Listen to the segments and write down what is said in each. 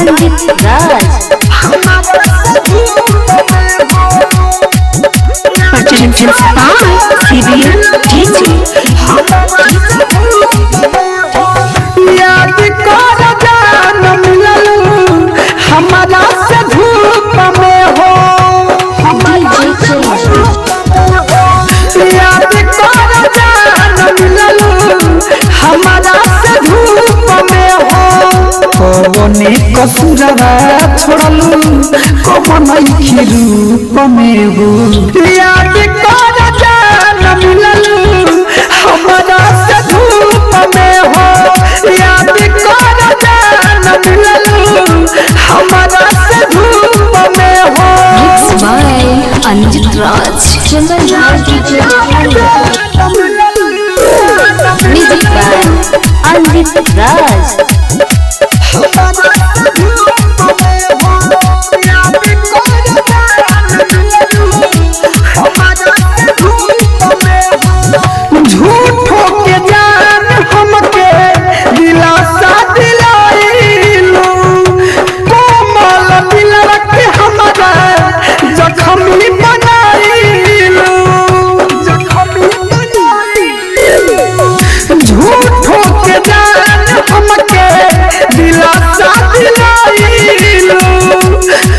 अंजित राज। Serial DJ. याद कर जान मिललू हमारा से धूप में हो। याद कर जान मिललू हमारा से धूप में हो। कौने कसुरवा छोड़लू कौन रूप में हो। याद कर जान मिललू हमारा से धूप में हो। याद कर जान मिललू हमारा से धूप में हो। Mix by Anjit Raj. Chandan Raj DJ. Music by Anjit Raj. झूठो के जान हमके दिलासा दिलाइलू। कोमल दिल रख हमारा जख्मी बनाइलू। झूठो के जान हमके दिलासा दिलाइलू।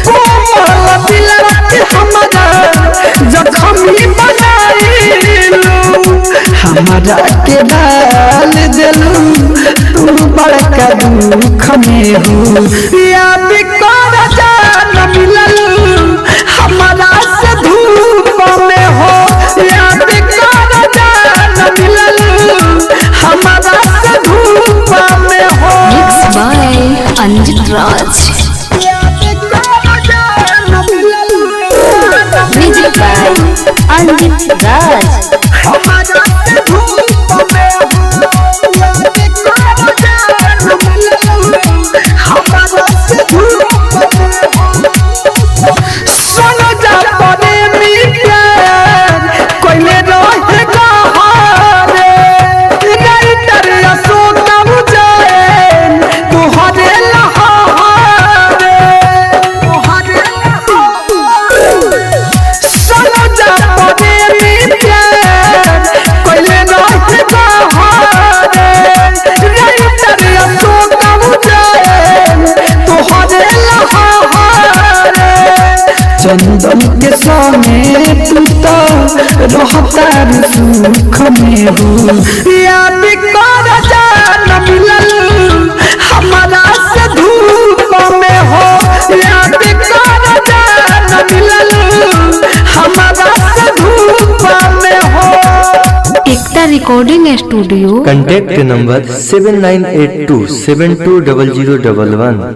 कोमल दिल रख हमारा जख्मी बनाइलू। हमारा के डाल दिलू तू बड़का दुख में हो। याद कर जान मिललू हमारा से धूप में हो। याद कर जान मिललू हमारा से धूप में हो। Mix by Anjit Raj. Music by Anjit Raj. Chandan के संगे तू तो रहता सुख में हो। याद कर जान मिललू हमारा से धूप में हो। याद कर जान मिललू हमारा से धूप में हो। एकता रिकॉर्डिंग स्टूडियो। Contact number 7982720011।